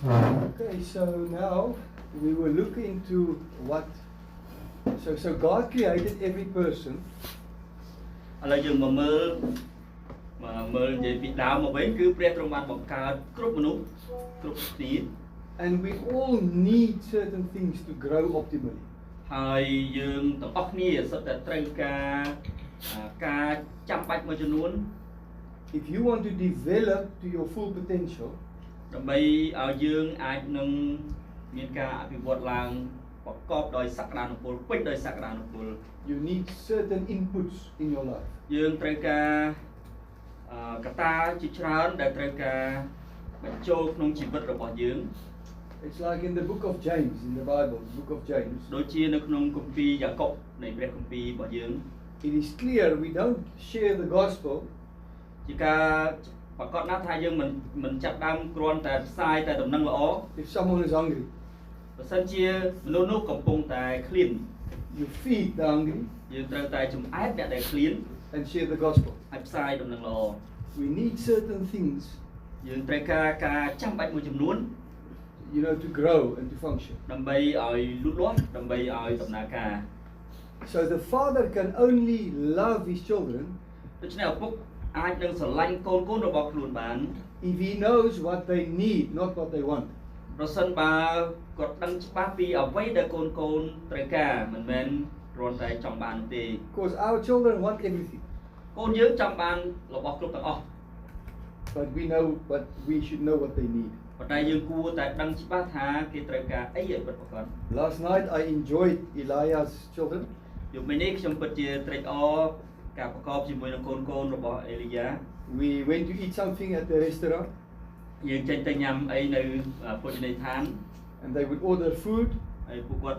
Okay, so now we will look into what. So God created every person. ឥឡូវយើងមកមើលនិយាយពីដើមមកវិញគឺព្រះទ្រង់បានបង្កើតគ្រប់មនុស្សគ្រប់គ្នា And we all need certain things to grow optimally. ហើយយើងទាំងអស់គ្នាសុទ្ធតែត្រូវការចាំបាច់មួយចំនួន If you want to develop to your full potential, ដើម្បីឲ្យយើងអាចនឹងមានការអភិវឌ្ឍឡើងប្រកបដោយសក្តានុពលពេញដោយសក្តានុពល you need certain inputs in your life. យើងត្រូវការកត្តាជាច្រើនដែលត្រូវការបញ្ចូលក្នុងជីវិតរបស់យើង It's like in the book of James, in the Bible, the book of James. ដូចជានៅក្នុងគម្ពីរយ៉ាកុបនៃព្រះគម្ពីររបស់យើង It is clear we don't share the gospel ជាការប្រកាសណាស់ថាយើងមិនចាប់ដើមគ្រាន់តែផ្សាយតែដំណឹងល្អ if someone is hungry. បើសិនជាមនុស្សនោះកំពុងតែឃ្លាន You feed the hungry យើងត្រូវតែចំអែតអ្នកដែលឃ្លាន and share the gospel. ហើយផ្សាយដំណឹងល្អ We need certain things, យើងត្រូវការចាំបាច់មួយចំនួន to grow and to function. ដើម្បីឲ្យលូតលាស់ដើម្បីឲ្យដំណើរការ So the father can only love his children ដូច្នេះឪពុកអាចនឹងស្រឡាញ់កូនរបស់ខ្លួនបាន if he knows what they need, not what they want. ប្រសិនបើគាត់ដឹងច្បាស់ពីអ្វីដែលកូនត្រូវការមិនមែនគ្រាន់តែចង់បានទេ Because our children want everything. កូនយើងចង់បានរបស់គ្រប់ទាំងអស់ But we should know what they need. ប៉ុន្តែយើងគួរតែដឹងច្បាស់ថាគេត្រូវការអីឲ្យពិតប្រាកដ Last night I enjoyed Elijah's children. យប់មិញនេះខ្ញុំពិតជាត្រេកអរការប្រកបជាមួយនឹងកូនរបស់អេលីយ៉ា We went to eat something at the restaurant. យើងចេញទៅញ៉ាំអីនៅភោជនីយដ្ឋាន And they would order food ហើយពួកគាត់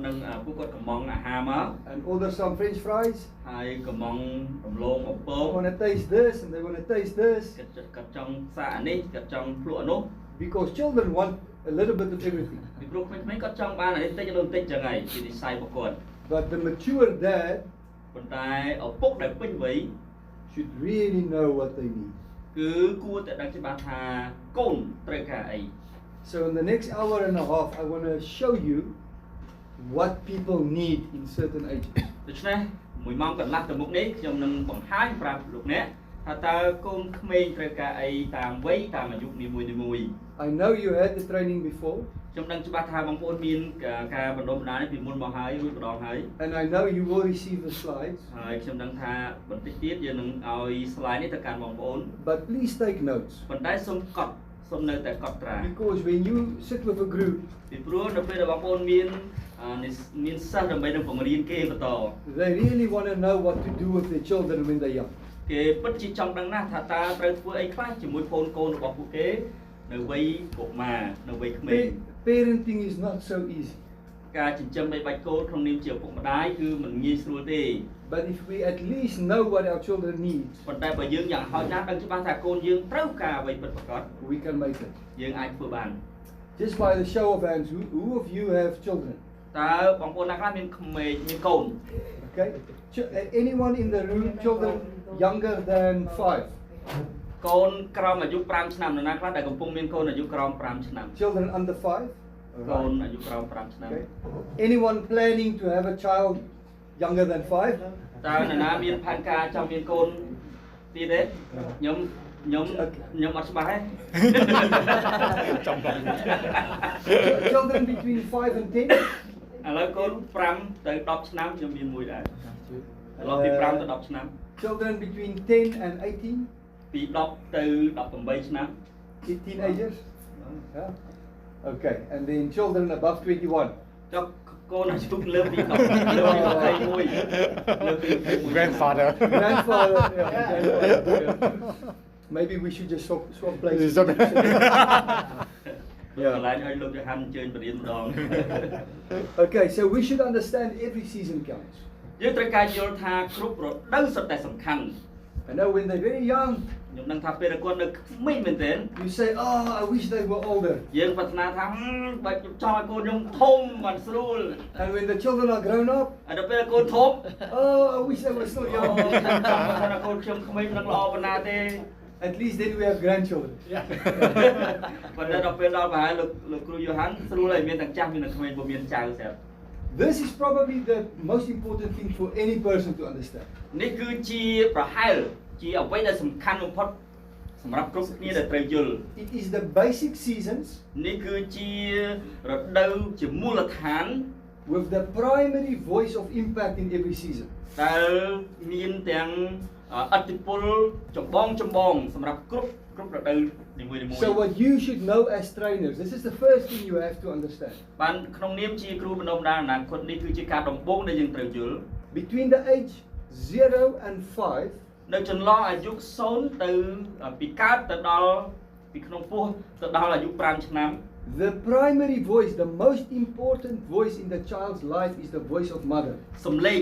កំងអាហារមក and order some French fries. ហើយកំងរំលងបំពង They want to taste this and they want to taste this. គាត់ចង់សាកអានេះគាត់ចង់ភ្លក់អានោះ Because children want a little bit of everything. ពីព្រោះក្មេងៗគាត់ចង់បានអានេះតិចឬបន្តិចចឹងហើយជានិស្ស័យរបស់គាត់ But the mature dad ប៉ុន្តែឪពុកដែលពេញវ័យ should really know what they need. គឺគួរតែដឹងច្បាស់ថាកូនត្រូវការអី So in the next hour and a half I want to show you what people need in certain ages. ដូច្នេះ1ម៉ោងកន្លះទៅមុខនេះខ្ញុំនឹងបង្ហាញប្រាប់លោកអ្នកថាតើកូនក្មេងត្រូវការអីតាមវ័យតាមអាយុនីមួយៗ I know you had the training before. ខ្ញុំដឹងច្បាស់ថាបងប្អូនមានការបណ្ដុះបណ្ដាលនេះពីមុនមកហើយរួចម្ដងហើយ And I know you will receive the slides. ហើយខ្ញុំដឹងថាបន្តិចទៀតយើងនឹងឲ្យ slide នេះទៅកាន់បងប្អូន But please take notes. ប៉ុន្តែសូមនៅតែកត់ត្រា Because when you sit with a group, ពីព្រោះនៅពេលដែលបងប្អូនមានសិស្សដើម្បីនឹងបង្រៀនគេបន្ត they really want to know what to do with their children when they're young. គេពិតជាចង់ដឹងណាស់ថាតើត្រូវធ្វើអីខ្លះជាមួយកូនរបស់ពួកគេនៅវ័យកុមារនៅវ័យក្មេង Parenting is not so easy. ការចិញ្ចឹមបីបាច់កូនក្នុងនាមជាឪពុកម្ដាយគឺមិនងាយស្រួលទេ But if we at least know what our children need, ប៉ុន្តែបើយើងយ៉ាងហោចណាស់ដឹងច្បាស់ថាកូនយើងត្រូវការអ្វីពិតប្រាកដ we can make it. យើងអាចធ្វើបាន Just by the show of hands, who of you have children? តើបងប្អូនណាខ្លះមានក្មេងមានកូន Okay? Anyone in the room, children younger than 5? កូនក្រោមអាយុ5ឆ្នាំនរណាខ្លះដែលកំពុងមានកូនអាយុក្រោម5ឆ្នាំ Children under 5? កូនអាយុក្រោម5ឆ្នាំ Okay. Anyone planning to have a child younger than 5? តើនរណាមានផែនការចង់មានកូនទៀតទេខ្ញុំអត់ច្បាស់ទេ Children between 5 and 10? ឥឡូវកូន5ទៅ10ឆ្នាំខ្ញុំមានមួយដែរឡោះពី5ទៅ10ឆ្នាំ Children between 10 and 18? ពី10ទៅ18ឆ្នាំ Teenagers? Yeah. Okay, and then children above 21? ចុះកូនអាយុលើពី10លើពី21 Grandfather. Grandfather, yeah. Maybe we should just swap places. កន្លែងឲ្យលោកចហាន់អញ្ជើញបរៀនម្ដង Okay, so we should understand every season counts. យើងត្រូវការយល់ថាគ្រប់រដូវសុទ្ធតែសំខាន់ I know when they're very young, ខ្ញុំដឹងថាពេលគាត់នៅក្មេងមែនទែន you say, oh, I wish they were older. យើងប្រាថ្នាថាបើខ្ញុំចង់ឲ្យកូនខ្ញុំធំបានស្រួល And when the children are grown up, ហើយដល់ពេលកូនធំ oh, I wish they were still ចង់ young. ថាកូនខ្ញុំក្មេងមិនដឹងល្អប៉ុណ្ណាទេ And At least then we have grandchildren. Yeah. ប៉ុន្តែដល់ពេលដល់ប្រហែលលោកគ្រូយូហានស្រួលហើយមានទាំងចាស់មានទាំងក្មេងពុំមានចៅស្រាប់ This is probably the most important thing for any person to understand. នេះគឺជាប្រហែលជាអ្វីដែលសំខាន់បំផុតសម្រាប់គ្រប់គ្នាដែលត្រូវយល់ It is the basic seasons នេះគឺជារដូវជាមូលដ្ឋាន with the primary voice of impact in every season. ដែលមានទាំងឥទ្ធិពលចម្បងសម្រាប់គ្រប់រដូវនីមួយៗ So what you should know as trainers, this is the first thing you have to understand. បានក្នុងនាមជាគ្រូបណ្ដុំដាលអនាគតនេះគឺជាការដំបូងដែលយើងត្រូវយល់ Between the age 0 and 5, នៅចន្លោះអាយុ0ទៅពីកើតទៅដល់ពីក្នុងពោះទៅដល់អាយុ5ឆ្នាំ the primary voice, the most important voice in the child's life is the voice of mother. សំឡេ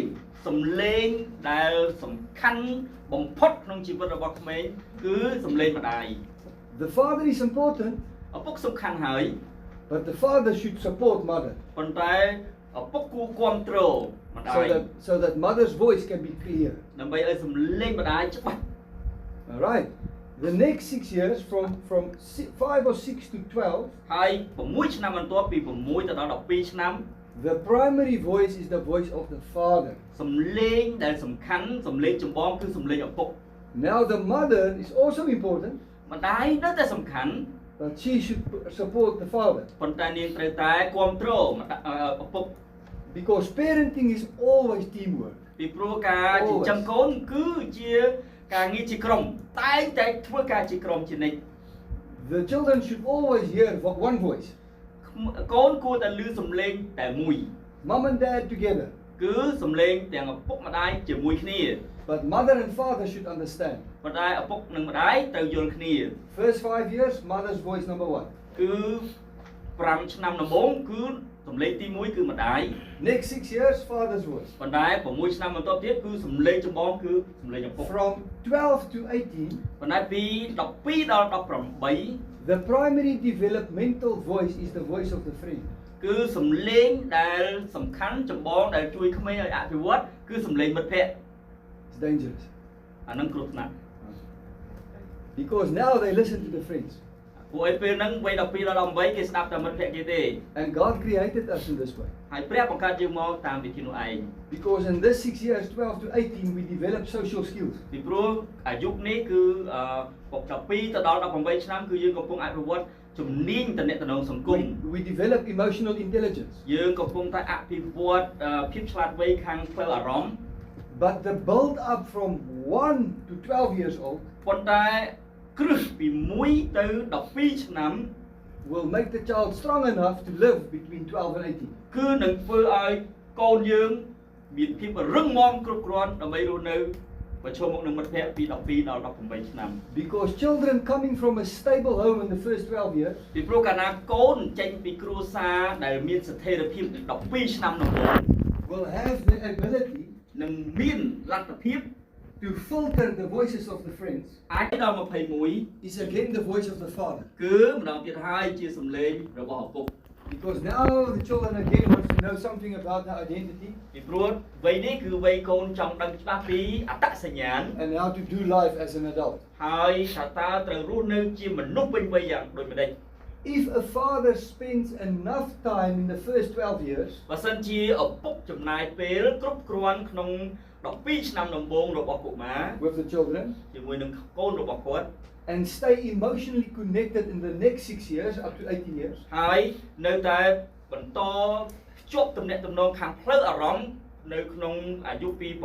ងដែលសំខាន់បំផុតក្នុងជីវិតរបស់ក្មេងគឺសំឡេងម្ដាយ The father is important, ឪពុកសំខាន់ហើយ but the father should support mother ប៉ុន្តែឪពុកគួរគ្រប់គ្រងម្ដាយ so that mother's voice can be clear. ដើម្បីឲ្យសំឡេងម្ដាយច្បាស់ All right. The next 6 years, from 5 or 6 to 12, ហើយ6ឆ្នាំបន្ទាប់ពី6ទៅដល់12ឆ្នាំ the primary voice is the voice of the father. សំឡេងដែលសំខាន់សំឡេងចម្បងគឺសំឡេងឪពុក Now the mother is also important, ម្ដាយនៅតែសំខាន់ but she should support the father. ប៉ុន្តែនាងត្រូវតែគ្រប់គ្រងឪពុក Because parenting is always teamwork. ពីព្រោះការចិញ្ចឹមកូនគឺជាការងារជាក្រុមតែងតែធ្វើការជាក្រុមជានិច្ច The children should always hear one voice. កូនគួរតែឮសំឡេងតែមួយ Mom and dad together. គឺសំឡេងទាំងឪពុកម្ដាយជាមួយគ្នា But mother and father should understand. ប៉ុន្តែឪពុកនិងម្ដាយត្រូវយល់គ្នា First 5 years, mother's voice number 1. គឺ5ឆ្នាំដំបូងគឺសំឡេងទី1គឺម្ដាយ Next 6 years, father's voice. ប៉ុន្តែ6ឆ្នាំបន្ទាប់ទៀតគឺសំឡេងចម្បងគឺសំឡេងឪពុក From 12 to 18, ប៉ុន្តែពី12ដល់18 the primary developmental voice is the voice of the friend. គឺសំឡេងដែលសំខាន់ចម្បងដែលជួយក្មេងឲ្យអភិវឌ្ឍគឺសំឡេងមិត្តភក្តិ It's dangerous. អានឹងគ្រោះថ្នាក់ Because now they listen to the friends. ពួកឯពេលហ្នឹងវ័យ12ដល់18គេស្ដាប់តែមិត្តភក្តិគេទេ And God created us in this way. ហើយព្រះបង្កើតយើងមកតាមវិធីនោះឯង Because in this 6 years, 12 to 18, we develop social skills. ពីព្រោះអាយុនេះគឺ12ទៅដល់18ឆ្នាំគឺយើងកំពុងអភិវឌ្ឍជំនាញតំណែងសង្គម We develop emotional intelligence. យើងកំពុងតែអភិវឌ្ឍភាពឆ្លាតវៃខាងផ្លូវអារម្មណ៍ But the build up from 1 to 12 years old ប៉ុន្តែគ្រឹះពី1ទៅ12ឆ្នាំ will make the child strong enough to live between 12 and 18. គឺនឹងធ្វើឲ្យកូនយើងមានភាពរឹងមាំគ្រប់គ្រាន់ដើម្បីរស់នៅប្រឈមមុខនឹងមិត្តភក្តិពី12ដល់18ឆ្នាំ Because children coming from a stable home in the first 12 years ពីព្រោះកាលណាកូនចេញពីគ្រួសារដែលមានស្ថិរភាព12ឆ្នាំដំបូង will have the ability នឹងមានលទ្ធភាព to filter the voices of the friends អាចដល់21 is again the voice of the father. គឺម្ដងទៀតហើយជាសំឡេងរបស់ឪពុក Because now the children again want to know something about their identity ពីព្រោះវ័យនេះគឺវ័យកូនចង់ដឹងច្បាស់ពីអត្តសញ្ញាណ and how to do life as an adult. ហើយថាតើត្រូវរស់នៅជាមនុស្សវិញវ័យយ៉ាងដូចម្ដេច If a father spends enough time in the first 12 years បើសិនជាឪពុកចំណាយពេលគ្រប់គ្រាន់ក្នុង12ឆ្នាំដំបូងរបស់កុមារ with the children ជាមួយនឹងកូនរបស់គាត់ and stay emotionally connected in the next 6 years up to 18 years ហើយនៅតែបន្តភ្ជាប់ទំនាក់ទំនងខាងផ្លូវអារម្មណ៍នៅក្នុងអាយុពី12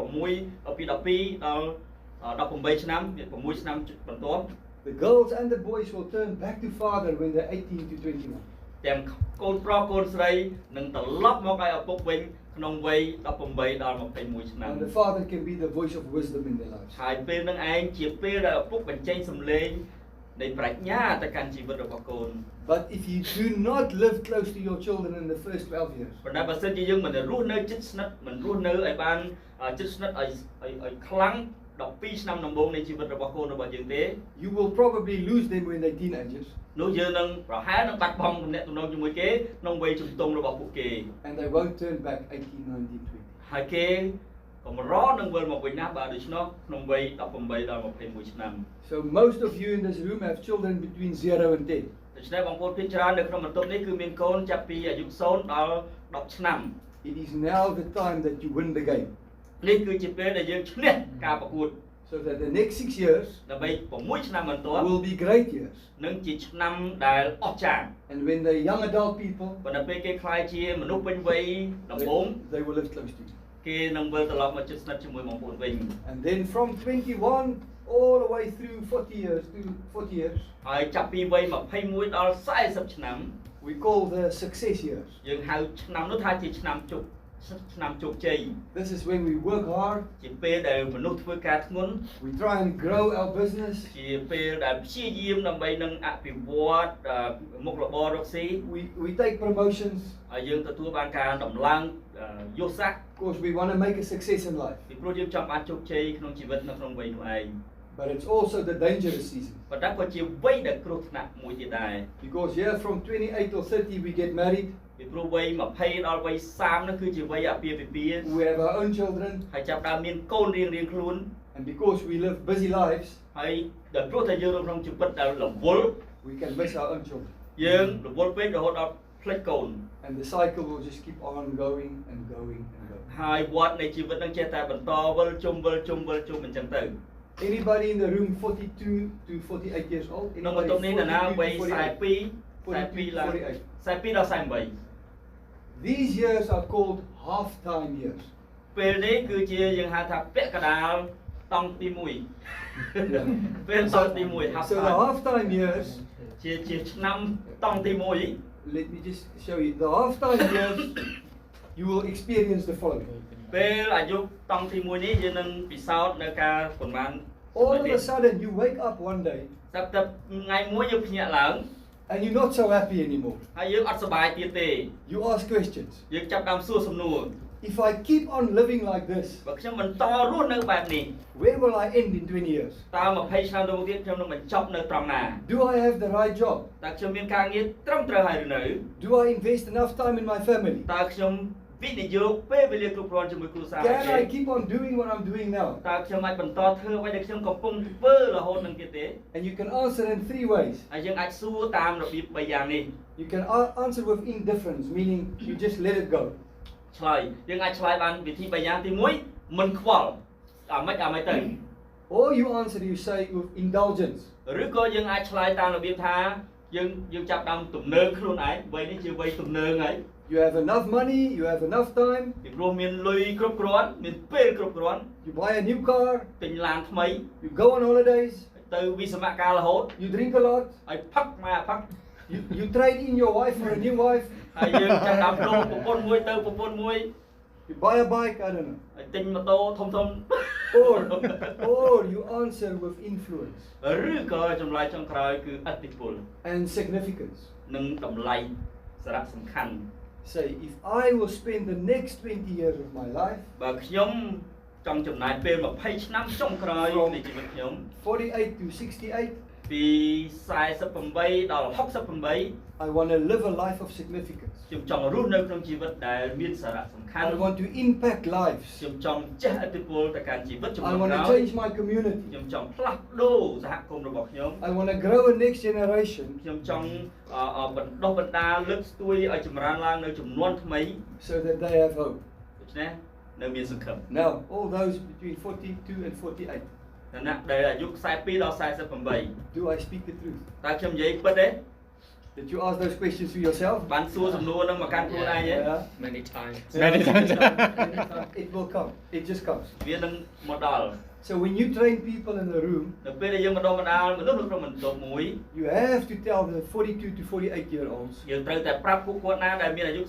ដល់18ឆ្នាំ6ឆ្នាំបន្ទាប់ the girls and the boys will turn back to father when they're 18 to 21. ទាំងកូនប្រុសកូនស្រីនឹងត្រឡប់មកឲ្យឪពុកវិញក្នុងវ័យ18ដល់21ឆ្នាំ And the father can be the voice of wisdom in their lives. ហើយពេលនឹងឯងជាពេលដែលឪពុកបញ្ចេញសំឡេងនៃប្រាជ្ញាទៅកាន់ជីវិតរបស់កូន But if you do not live close to your children in the first 12 years, ប៉ុន្តែបើសិនជាយើងមិនរស់នៅជិតស្និទ្ធមិនរស់នៅឲ្យបានជិតស្និទ្ធឲ្យខ្លាំង12ឆ្នាំដំបូងនៃជីវិតរបស់កូនរបស់យើងទេ you will probably lose them when they're teenagers. នោះយើងនឹងប្រហែលនឹងបាត់បង់ទំនាក់ទំនងជាមួយគេក្នុងវ័យជំទង់របស់ពួកគេ And they won't turn back 18, 19, 20. ហើយគេ កម្រនឹងវិលមកវិញណាបាទដូច្នោះក្នុងវ័យ18ដល់21ឆ្នាំ So most of you in this room have children between 0 and 10. ដូច្នេះបងប្អូនភាគច្រើននៅក្នុងបន្ទប់នេះគឺមានកូនចាប់ពីអាយុ0ដល់10ឆ្នាំ It is now the time that you win the game. នេះគឺជាពេលដែលយើងឈ្នះការប្រកួត So that the next 6 years ដើម្បី6ឆ្នាំបន្ទាប់ will be great years. នឹងជាឆ្នាំដែលអស្ចារ្យ And when the young adult people, ប៉ុន្តែពេលគេខ្លាយជាមនុស្សពេញវ័យដំបូង they will live close to you. គេនឹងវិលត្រឡប់មកជិតស្និទ្ធជាមួយបងប្អូនវិញ And then from 21 all the way through 40 years to 40 years, ហើយចាប់ពីវ័យ21ដល់40ឆ្នាំ we call the success years. យើងហៅឆ្នាំនោះថាជាឆ្នាំជោគជ័យ This is when we work hard, ជាពេលដែលមនុស្សធ្វើការធ្ងន់ we try and grow our business, ជាពេលដែលព្យាយាមដើម្បីនឹងអភិវឌ្ឍមុខរបររកស៊ី we take promotions ហើយយើងទទួលបានការដំឡើងយសស័ក្តិ because we want to make a success in life. ពីព្រោះយើងចង់បានជោគជ័យក្នុងជីវិតនៅក្នុងវ័យនោះឯង But it's also the dangerous season. ប៉ុន្តែក៏ជាវ័យដែលគ្រោះថ្នាក់មួយទៀតដែរ Because here from 28 or 30 we get married, ពីព្រោះវ័យ20ដល់វ័យ30នោះគឺជាវ័យអាពាហ៍ពិពាហ៍ we have our own children, ហើយចាប់ដើមមានកូនរៀងៗខ្លួន and because we live busy lives, ហើយដល់ព្រោះតែយើងរស់ក្នុងជីវិតដែលរវល់ we can miss our own children. យើងរវល់ពេករហូតដល់ភ្លេចកូន And the cycle will just keep on going and going and going. ហើយវដ្តនៃជីវិតនឹងចេះតែបន្តវិលជុំអញ្ចឹងទៅ Anybody in the room 42 to 48 years old? ក្នុងបន្ទប់នេះនរណាវ័យ42 ឡើង42ដល់48 These years are called half-time years. ពេលនេះគឺជាយើងហៅថាពាក់កណ្ដាលតង់ទី1 ពេលតង់ទី1 half So the time half-time years, ជាឆ្នាំតង់ទី let me just show you. The half-time years, you will experience the following. 1ពេលអាយុតង់ទី1នេះយើងនឹងពិសោធន៍នៅការប្រមាណ All of a sudden, you wake up one day តែថ្ងៃមួយយើងភ្ញាក់ឡើង and you're not so happy anymore. ហើយយើងអត់សប្បាយទៀតទេ You ask questions. យើងចាប់ដើមសួរសំណួរ If I keep on living like this, បើខ្ញុំបន្តរស់នៅបែបនេះ where will I end in 20 years? តើ20ឆ្នាំទៅមុខទៀតខ្ញុំនឹងបញ្ចប់នៅត្រង់ណា Do I have the right job? តើខ្ញុំមានការងារត្រឹមត្រូវហើយឬនៅ Do I invest enough time in my family? តើខ្ញុំវិនិយោគពេលវេលាគ្រប់គ្រាន់ជាមួយគ្រួសារ Can I keep on doing what I'm doing now? តើខ្ញុំអាចបន្តធ្វើអ្វីដែលខ្ញុំកំពុងធ្វើរហូតនឹងទៀតទេ And you can answer in 3 ways. ហើយយើងអាចសួរតាមរបៀប3យ៉ាងនេះ You can answer with indifference, meaning you just let it go. ឆ្លើយយើងអាចឆ្លើយបានវិធី3យ៉ាងទី1មិនខ្វល់អាម៉េចទៅ Or you answer, you say with indulgence. ឬក៏យើងអាចឆ្លើយតាមរបៀបថាយើងចាប់ដើមទំនើងខ្លួនឯងវ័យនេះជាវ័យទំនើងហើយ You have enough money, you have enough time. ពីព្រោះមានលុយគ្រប់គ្រាន់មានពេលគ្រប់គ្រាន់ You buy a new car, ទិញឡានថ្មី you go on holidays, ទៅវិស្សមកាលរហូត you drink a lot, ហើយផឹកមកផឹក you trade in your wife for a new wife, ហើយយើងចាប់ដើមដូរប្រពន្ធមួយទៅប្រពន្ធមួយ you buy a bike, I don't know. ហើយទិញម៉ូតូធំ Or you answer with influence ឬក៏ចម្លើយចុងក្រោយគឺឥទ្ធិពល and significance. និងតម្លៃសារៈសំខាន់ Say, if I will spend the next 20 years of my life, បើខ្ញុំចង់ចំណាយពេល20ឆ្នាំចុងក្រោយនៃជីវិតខ្ញុំ 48 to 68, ពី48ដល់68 I want to live a life of significance. ខ្ញុំចង់រស់នៅក្នុងជីវិតដែលមានសារៈសំខាន់ I want to impact lives. ខ្ញុំចង់ជះឥទ្ធិពលទៅកាន់ជីវិតជំនា I ន់ want ក្រោ to យ change my community. ខ្ញុំចង់ផ្លាស់ប្ដូរសហគមន៍របស់ខ្ញុំ I want to grow a next generation ខ្ញុំចង់បណ្ដុះបណ្ដាលលើកស្ទួយឲ្យចម្រើនឡើងនៅចំនួនថ្មី so that they have hope. ដូច្នេះនៅមានសង្ឃឹម Now, all those between 42 and 48, ឋានៈដែលអាយុ42ដល់48 do I speak the truth? តើខ្ញុំនិយាយពិតទេ Did you ask those questions to yourself? បានសួរសំណួរនឹងមកកាន់ខ្លួនឯងទេ Yeah. Many times. Many times. It will come. It just comes. វានឹងមកដល់ So when you train people in the room, នៅពេលដែលយើងបណ្ដុះបណ្ដាលមនុស្សនៅក្នុងបន្ទប់មួយ you have to tell the 42 to 48-year-olds យើងត្រូវតែប្រាប់ពួកគាត់ណាដែលមានអាយុ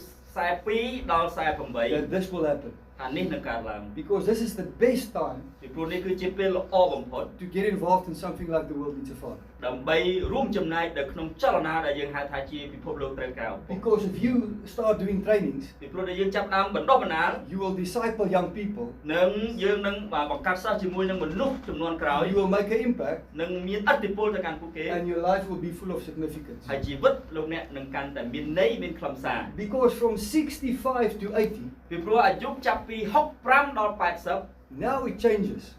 42ដល់ that 48 this will happen. ថានេះនឹងកើតឡើង Because this is the best time ពីព្រោះនេះគឺជាពេលល្អបំផុត to get involved in something like the World Needs a Father. đầm bay room chấm này được không chắc là na đại dương hai thái chi bị phô lô trời cao. Because if you start doing trainings, bị phô đại dương chấp đam bẩn đó bẩn á. you will disciple young people. Nâng dương nâng và bằng cách sao chỉ môi nâng bẩn lúc chấm non cào. You will make an impact. Nâng miên ắt đi phô tại càng phụ kế. And your life will be full of significance. Hay chỉ vứt lúc nè nâng càng tại miên nấy miên khlam xa. Because from 65 to 80, bị phô à giúp chấp pi hốc pram đo bạch sấp. now it changes.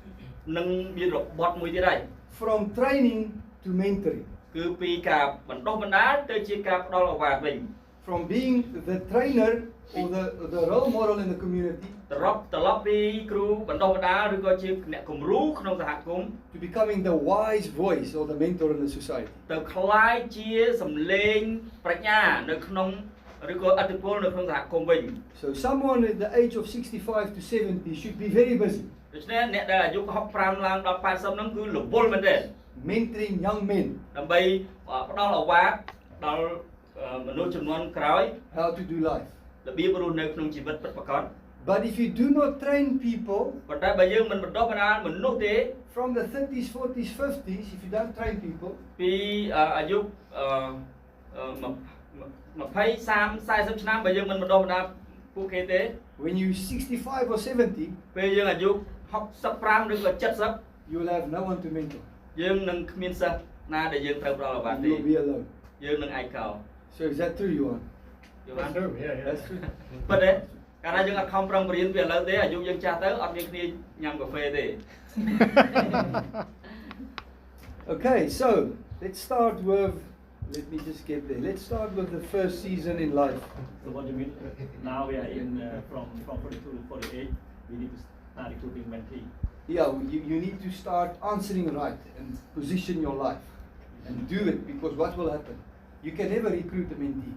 Nâng miên rộp bọt mùi thế đây. From training to mentoring. Cứ pi cả bẩn đó bẩn á tới chia cả đó là hòa bình. From being the trainer or the role model in the community Tập lóp pi crew bẩn đó bẩn á rồi coi chia nè cùng rú khôngសហគមន៍ to becoming the wise voice or the mentor in the society. ទៅคล้ายជាសំឡេងប្រាជ្ញានៅក្នុងឬក៏អធិពលនៅក្នុងសហគមន៍វិញ So someone at the age of 65 to 70 should be very busy ដូច្នេះអ្នកដែលអាយុ65ឡើងដល់80ហ្នឹងគឺរវល់មែនទេ mentoring young men ដើម្បីផ្ដល់ឱវាទដល់មនុស្សចំនួនក្រោយ how to do life. របៀបរស់នៅក្នុងជីវិតពិតប្រាកដ But if you do not train people ប៉ុន្តែបើយើងមិនបណ្ដុះបណ្ដាលមនុស្សទេ from the 30s, 40s, 50s, if you don't train people ពីអាយុ20 30 40ឆ្នាំបើយើងមិនបណ្ដុះបណ្ដាលពួកគេទេ when you 65 or 70, ពេលយើងអាយុ65ឬក៏70 you will have no one to mentor. យើងនឹងគ្មានសិស្សណាដែលយើងត្រូវផ្ដល់ឱវាទ You ទេ will be alone. យើងនឹងឯកោ So is that true, Yuan? យល់បាន That's true. ប៉ុន្តែកាលណាយើងអត់ខំប្រឹងបរៀនពីឥឡូវទេអាយុយើងចាស់ទៅអត់មានគ្នាញ៉ាំកាហ្វេទេ Okay, so let's start with, let me just get there. Let's start with the first season in life. So what do you mean? Now we are in from 42 to 48. We need to start recruiting mentee. Yeah, you need to start answering right and position your life and do it, because what will happen? You can never recruit a mentee.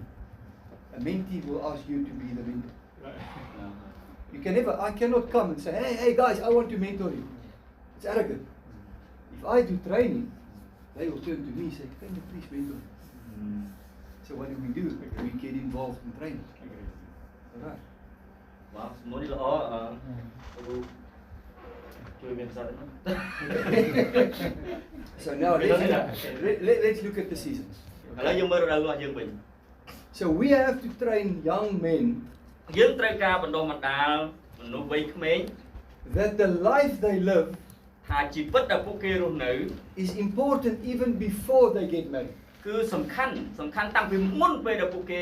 A mentee will ask you to be the mentor. You can never, I cannot come and say, hey guys, I want to mentor you. It's arrogant. If I do training, they will turn to me and say, can you please mentor me? So what do? We get involved in training. Alright. បាទសំណួរនេះល្អជួយមានសារហ្នឹង So now let's look at the seasons. ឥឡូវយើងមើលរដូវរបស់យើងវិញ So we have to train young men យើងត្រូវការបណ្ដុះបណ្ដាលមនុស្សវ័យក្មេង that the life they live ថាជីវិតដែលពួកគេរស់នៅ is important even before they get married. គឺសំខាន់តាំងពីមុនពេលដែលពួកគេ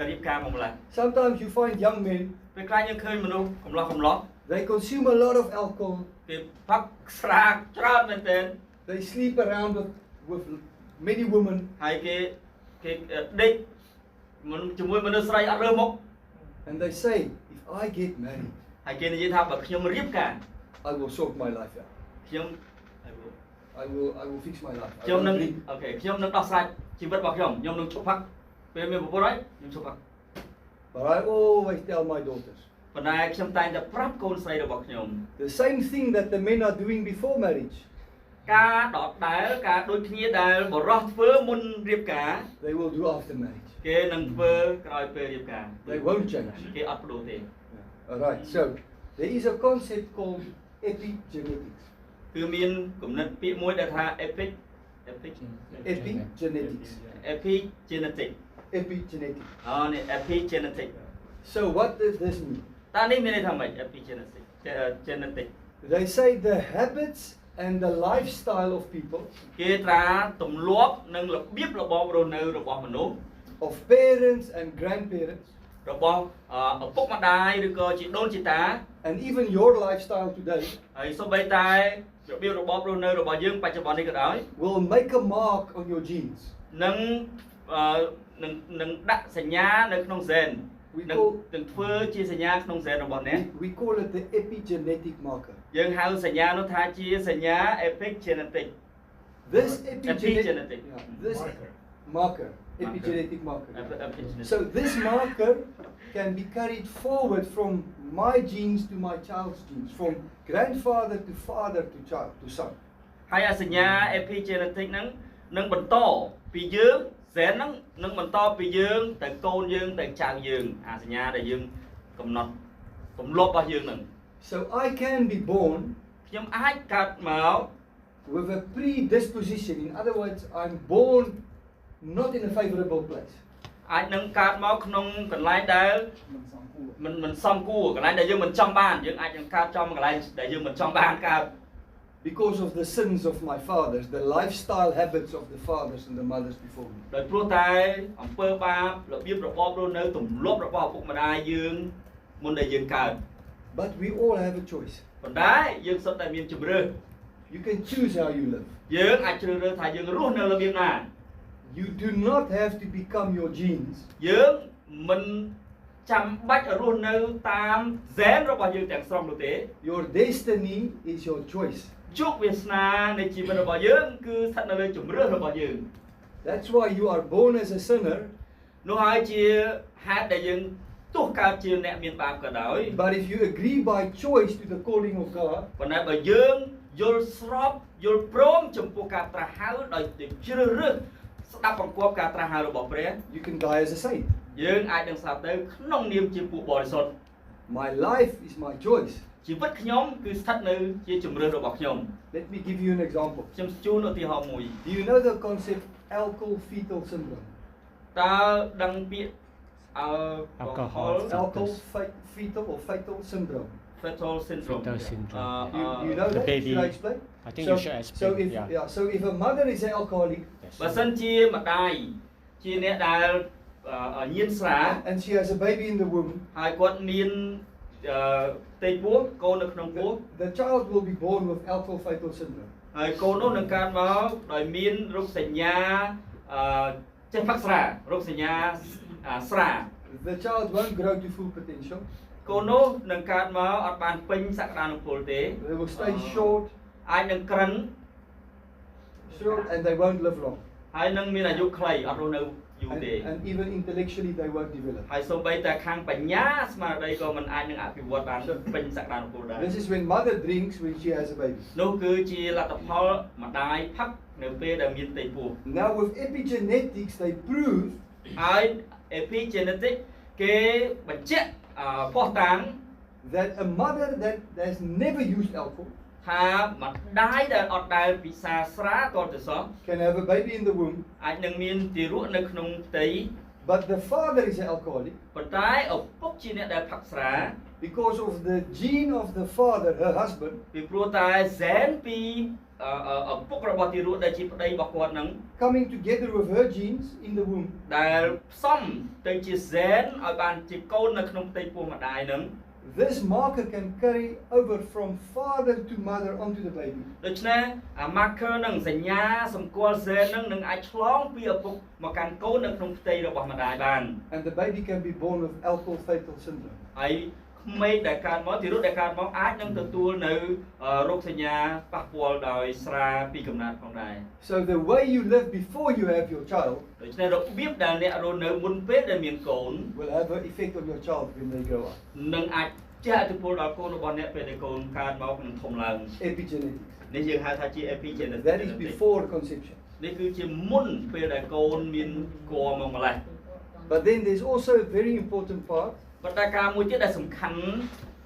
រៀបការមកម្ល៉េះ Sometimes you find young men, ពេលខ្លះយើងឃើញមនុស្សកំឡោះ they consume a lot of alcohol, គេផឹកស្រាច្រើនមែនទែន they sleep around with many women, ហើយគេដេកជាមួយមនុស្សស្រីអត់រើមុខ and they say, if I get married, ហើយគេនិយាយថាបើខ្ញុំរៀបការ I will sort my life out. ខ្ញុំ I will fix my life. I ខ្ញុំ won't នឹង drink. អូខេខ្ញុំនឹងដោះស្រាយជីវិតរបស់ខ្ញុំនឹងឈប់ផឹកពេលមានប្រពន្ធហើយខ្ញុំឈប់ផឹក But I always tell my daughters, ប៉ុន្តែខ្ញុំតែងតែប្រាប់កូនស្រីរបស់ខ្ញុំ the same thing that the men are doing before marriage, ការដដែលការដូចគ្នាដែលបរិសុទ្ធធ្វើមុនរៀបការ they will do after marriage. គេនឹងធ្វើក្រោយពេលរៀបការ They won't change. គេអត់បដូរទេ Alright, so there is a concept called epigenetics. គឺមានគំនិតពាក្យមួយដែលថា epigenetic Epigenetic. នេះ epigenetic So what does this mean? តើនេះមានន័យថាម៉េច epigenetic genetic They say the habits and the lifestyle of people, គេត្រាទម្លាប់និងរបៀបរបបរស់នៅរបស់មនុស្ស of parents and grandparents, របស់ឪពុកម្ដាយឬក៏ជីដូនជីតា and even your lifestyle today ហើយសូម្បីតែរបៀបរបបរស់នៅរបស់យើងបច្ចុប្បន្ននេះក៏ដោយ will make a mark on your genes. នឹងដាក់សញ្ញានៅក្នុងហ្សែន We នឹង call, ធ្វើជាសញ្ញាក្នុងហ្សែនរបស់អ្នក we call it the epigenetic marker. យើងហៅសញ្ញានោះថាជាសញ្ញា epigenetic This epigenetic this marker, epigenetic marker. epigenetic So this marker can be carried forward from my genes to my child's genes, from grandfather to father to child to son. ហើយអាសញ្ញា epigenetic ហ្នឹងនឹងបន្តពីយើងហ្សែនហ្នឹងនឹងបន្តពីយើងទៅកូនយើងទៅចៅយើងអាសញ្ញាដែលយើងកំណត់ទម្លាប់របស់យើងហ្នឹង So I can be born ខ្ញុំអាចកើតមក with a predisposition. In other words, I'm born not in a favorable place. អាចនឹងកើតមកក្នុងកន្លែងដែលមិនសមគួរកន្លែងដែលយើងមិនចង់បានយើងអាចនឹងកើតចំកន្លែងដែលយើងមិនចង់បានកើត Because of the sins of my fathers, the lifestyle habits of the fathers and the mothers before me. ដោយព្រោះតែអំពើបាបរបៀបរបបរស់នៅទម្លាប់របស់ឪពុកម្ដាយយើងមុនដែលយើងកើត But we all have a choice. ប៉ុន្តែយើងសុទ្ធតែមានជម្រើស You can choose how you live. យើងអាចជ្រើសរើសថាយើងរស់នៅរបៀបណា You do not have to become your genes. យើងមិនចាំបាច់រស់នៅតាមហ្សែនរបស់យើងទាំងស្រុងនោះទេ Your destiny is your choice. ជោគវាសនានៃជីវិតរបស់យើងគឺស្ថិតនៅលើជម្រើសរបស់យើង That's why you are born as a sinner. នោះហើយជាហេតុដែលយើងទោះកើតជាអ្នកមានបាបក៏ដោយ But if you agree by choice to the calling of God, ប៉ុន្តែបើយើងយល់ស្របយល់ព្រមចំពោះការត្រាស់ហៅដោយជ្រើសរើសស្ដាប់បង្គាប់ការត្រាស់ហៅរបស់ព្រះ you can die as a saint. យើងអាចនឹងស្លាប់ទៅក្នុងនាមជាពួកបរិសុទ្ធ My life is my choice. ជីវិតខ្ញុំគឺស្ថិតនៅជាជម្រើសរបស់ខ្ញុំ Let me give you an example. ខ្ញុំជូនឧទាហរណ៍មួយ Do you know the concept alcohol fetal syndrome? តើដឹងពាក្យalcohol Fetal or fatal syndrome. fetal syndrome Fetal syndrome. You know the that? baby. Should I explain? I think So- you should explain. So if a mother is an alcoholic បើសិនជាម្ដាយជាអ្នកដែលញៀនស្រា and she has a baby in the womb, ហើយគាត់មានផ្ទៃពោះកូននៅក្នុងពោះ the child will be born with alcohol fetal syndrome. ហើយកូននោះនឹងកើតមកដោយមានរោគសញ្ញាចេះផឹកស្រារោគសញ្ញាស្រា The child won't grow to full potential. កូននោះនឹងកើតមកអត់បានពេញសក្តានុពលទេ They will stay short, អាចនឹងក្រឹង and they won't live long. ហើយនឹងមានអាយុខ្លីអត់រស់នៅយូរទេ And even intellectually they won't develop. ហើយសូម្បីតែខាងបញ្ញាស្មារតីក៏មិនអាចនឹងអភិវឌ្ឍបានពេញសក្តានុពលដែរ This is when mother drinks when she has a baby. នោះគឺជាលទ្ធផលម្ដាយផឹកនៅពេលដែលមានផ្ទៃពោះ Now with epigenetics they prove ហើយ epigenetic គេបញ្ជាក់ភស្តុតាង that a mother that has never used alcohol ថាម្ដាយដែលអត់ដែលពិសាស្រាក៏ទៅសោះ can have a baby in the womb, អាចនឹងមានទារកនៅក្នុងផ្ទៃ but the father is an alcoholic ប៉ុន្តែឪពុកជាអ្នកដែលផឹកស្រា because of the gene of the father, her husband, ពីព្រោះតែហ្សែនពីឪពុករបស់ទារកដែលជាប្តីរបស់គាត់នឹង coming together with her genes in the womb. ដែលផ្សំទៅជាហ្សែនឲ្យបានជាកូននៅក្នុងផ្ទៃពោះម្ដាយនឹង This marker can carry over from father to mother onto the baby. ដូច្នេះអា marker នឹងសញ្ញាសម្គាល់ហ្សែននឹងអាចឆ្លងពីឪពុកមកកាន់កូននៅក្នុងផ្ទៃរបស់ម្ដាយបាន And the baby can be born with alcohol fetal syndrome. ហើយក្មេងដែលកើតមកទារកដែលកើតមកអាចនឹងទទួលនៅរោគសញ្ញាប៉ះពាល់ដោយស្រាពីកំណើតផងដែរ So the way you live before you have your child ដូច្នេះរបៀបដែលអ្នករស់នៅមុនពេលដែលមានកូន will have an effect on your child when they grow up. នឹងអាចជះឥទ្ធិពលដល់កូនរបស់អ្នកពេលដែលកូនកើតមកនឹងធំឡើង Epigenetics. នេះយើងហៅថាជា epigenetic That is before conception. នេះគឺជាមុនពេលដែលកូនមានគំមកម្លេះ But then there's also a very important part ប៉ុន្តែការមួយទៀតដែលសំខាន់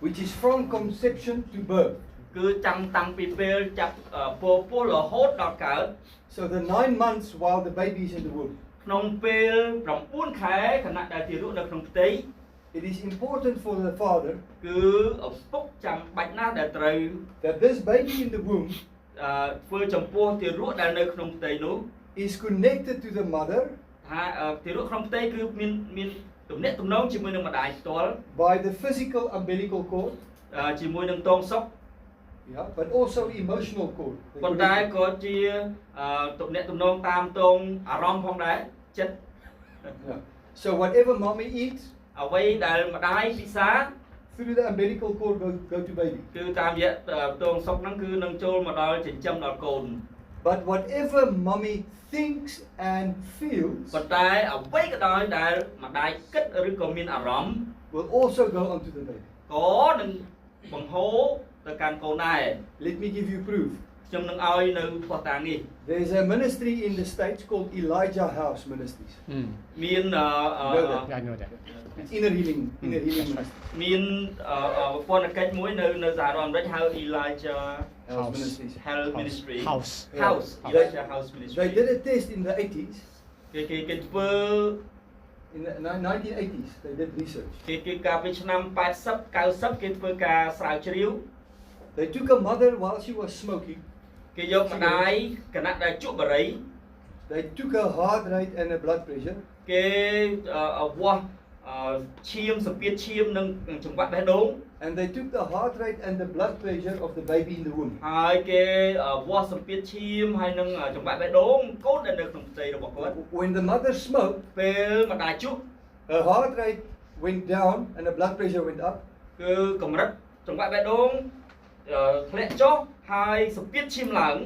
which is from conception to birth. គឺចាំតាំងពីពេលចាប់ពពោះរហូតដល់កើត So the 9 months while the baby is in the womb. ក្នុងពេល9ខែខណៈដែលទារកនៅក្នុងផ្ទៃ It is important for the father គឺឪពុកចាំបាច់ណាស់ដែលត្រូវ that this baby in the womb ធ្វើចំពោះទារកដែលនៅក្នុងផ្ទៃនោះ is connected to the mother ថាទារកក្នុងផ្ទៃគឺមានទំនាក់ទំនងជាមួយនឹងម្ដាយផ្ទាល់ by the physical umbilical cord, ជាមួយនឹងតងសុក yeah, but also emotional cord. ប៉ុន្តែក៏ជាទំនាក់ទំនងតាមតងអារម្មណ៍ផងដែរចិត្ត Yeah. So whatever mommy eats អ្វីដែលម្ដាយពិសា through the umbilical cord go to baby. គឺតាមរយៈតងសុកហ្នឹងគឺនឹងចូលមកដល់ចិញ្ចឹមដល់កូន But whatever mommy thinks and feels ប៉ុន្តែអ្វីក៏ដោយដែលម្ដាយគិតឬក៏មានអារម្មណ៍ will also go onto the baby. ក៏នឹងបង្ហូរទៅកាន់កូនដែរ Let me give you proof. ខ្ញុំនឹងឲ្យនៅផ្ោះតាំងនេះ There's a ministry in the States called Elijah House Ministries. មាន I know that. It's inner healing ministry. មានប្រព័ន្ធកិច្ចមួយនៅសហរដ្ឋអាមេរិកហៅ Elijah House Ministries. Health Ministry House. Elijah House Ministry They did a test in the 80s. គេធ្វើ In the 1980s, they did research. គេកាលពីឆ្នាំ80 90គេធ្វើការស្រាវជ្រាវ They took a mother while she was smoking. គេយកម្ដាយគណៈដែលជក់បារី They took her heart rate and her blood pressure. គេវាស់ឈាមសម្ពាធឈាមនិងចង្វាក់បេះដូង And they took the heart rate and the blood pressure of the baby in the womb. ហើយគេវាស់សម្ពាធឈាមហើយនឹងចង្វាក់បេះដូងកូនដែលនៅក្នុងផ្ទៃរបស់គាត់ When the mother smoked, ពេលម្ដាយជក់ her heart rate went down and the blood pressure went up. គឺកម្រិតចង្វាក់បេះដូងធ្លាក់ចុះហើយសម្ពាធឈាមឡើង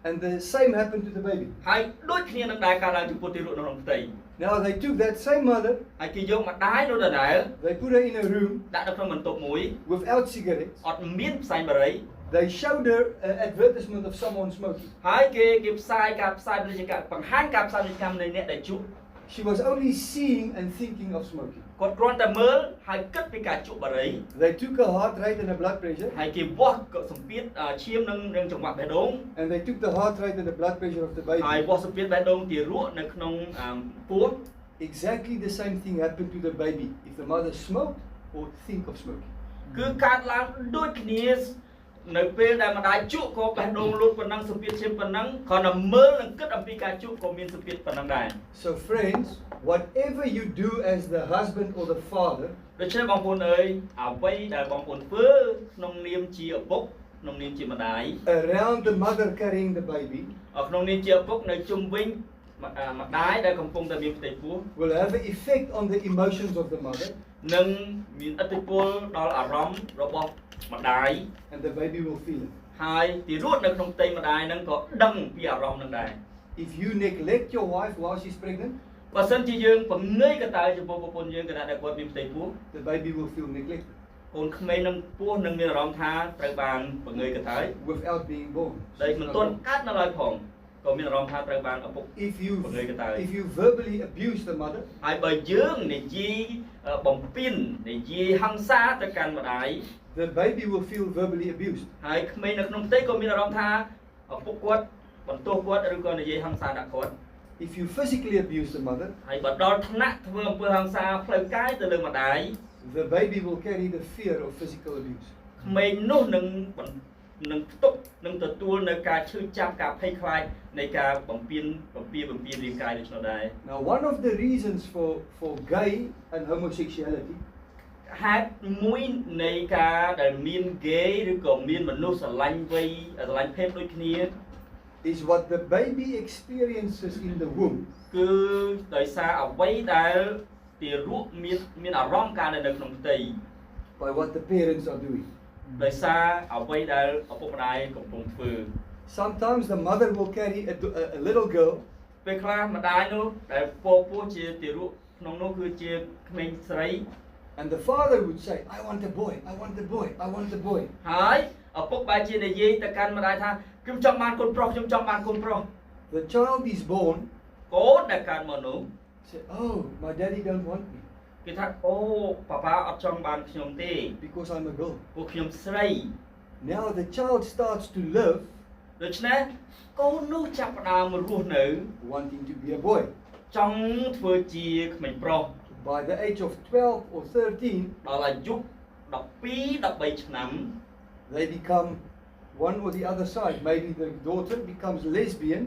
And the same happened to the baby. ហើយដូចគ្នានឹងដែរកើតឡើងចំពោះទារកនៅក្នុងផ្ទៃ Now they took that same mother, ហើយគេយកម្ដាយនោះដដែល they put her in a room ដាក់នៅក្នុងបន្ទប់មួយ without cigarettes. អត់មានផ្សែងបារី They showed her an advertisement of someone smoking. ហើយគេផ្សាយការផ្សាយពាណិជ្ជកម្មបង្ហាញការផ្សាយពាណិជ្ជកម្មនៃអ្នកដែលជក់ She was only seeing and thinking of smoking. គាត់គ្រាន់តែមើលហើយគិតពីការជក់បារី They took her heart rate and her blood pressure. ហើយគេវាស់សម្ពាធឈាមនិងចង្វាក់បេះដូង And they took the heart rate and the blood pressure of the ហើយ baby. វាស់សម្ពាធបេះដូងទារកនៅក្នុងពោះ Exactly the same thing happened to the baby if the mother smoked or think of smoking. គឺកើតឡើងដូចគ្នានៅពេលដែលម្ដាយជក់ក៏បេះដូងលូតប៉ុណ្ណឹងសម្ពាធឈាមប៉ុណ្ណឹងគ្រាន់តែមើលនិងគិតអំពីការជក់ក៏មានសម្ពាធប៉ុណ្ណឹងដែរ So friends, whatever you do as the husband or the father, ដូច្នេះបងប្អូនអើយអ្វីដែលបងប្អូនធ្វើក្នុងនាមជាឪពុកក្នុងនាមជាម្ដាយ around the mother carrying the baby, ក្នុងនាមជាឪពុកនៅជុំវិញម្ដាយដែលកំពុងតែមានផ្ទៃពោះ will have an effect on the emotions of the mother, នឹងមានឥទ្ធិពលដល់អារម្មណ៍របស់ម្ដាយ and the baby will feel it. ហើយទីរួតនៅក្នុងផ្ទៃម្ដាយហ្នឹងក៏ដឹងពីអារម្មណ៍ហ្នឹងដែរ If you neglect your wife while she's pregnant, បើសិនជាយើងបង្ងើយកតើចំពោះប្រពន្ធយើងគណៈដែលគាត់មានផ្ទៃពោះ the baby will feel neglected កូនក្មេងនឹងពោះនឹងមានអារម្មណ៍ថាត្រូវបានបង្ងើយកតើ without being born. ដែលមិនទាន់កើតនៅឡើយផងក៏មានអារម្មណ៍ថាត្រូវបានឪពុក If you verbally abuse the mother, ហើយបើយើងនិយាយបំពេញនិយាយហិង្សាទៅកាន់ម្ដាយ the baby will feel verbally abused. ហើយក្មេងនៅក្នុងផ្ទៃក៏មានអារម្មណ៍ថាឪពុកគាត់បន្ទោសគាត់ឬក៏និយាយហិង្សាដាក់គាត់ If you physically abuse the mother, ហើយបើដល់ថ្នាក់ធ្វើអំពើហិង្សាផ្លូវកាយទៅលើម្ដាយ the baby will carry the fear of physical abuse. ក្មេងនោះនឹងផ្ទុកនឹងទទួលនៅការឈឺចាប់ការភ័យខ្លាចនៃការបំពេញរាងកាយដូច្នោះដែរ Now, one of the reasons for gay and homosexuality ហេតុមួយនៃការដែលមាន gay ឬក៏មានមនុស្សស្រឡាញ់វ័យស្រឡាញ់ភេទដូចគ្នា is what the baby experiences in the womb គឺដោយសារអ្វីដែលទារកមានអារម្មណ៍ការនៅក្នុងផ្ទៃ by what the parents are doing. ដោយសារអ្វីដែលឪពុកម្ដាយកំពុងធ្វើ Sometimes the mother will carry a little girl ពេលខ្លះម្ដាយនោះដែលពោះជាទារកក្នុងនោះគឺជាក្មេងស្រី and the father would say, I want a boy, I want a boy, I want a boy. ហើយឪពុកបែរជានិយាយទៅកាន់ម្ដាយថាខ្ញុំចង់បានកូនប្រុសខ្ញុំចង់បានកូនប្រុស The child is born, កូនដែលកើតមកនោះ say, oh, my daddy don't want me គេថាអូប៉ាប៉ាអត់ចង់បានខ្ញុំទេ because I'm a girl. ពួកខ្ញុំស្រី Now the child starts to live ដូច្នេះកូននោះចាប់ផ្ដើមរស់នៅ wanting to be a boy. ចង់ធ្វើជាក្មេងប្រុស By the age of 12 or 13, ដល់អាយុ12 13ឆ្នាំ they become one or the other side. Maybe the daughter becomes lesbian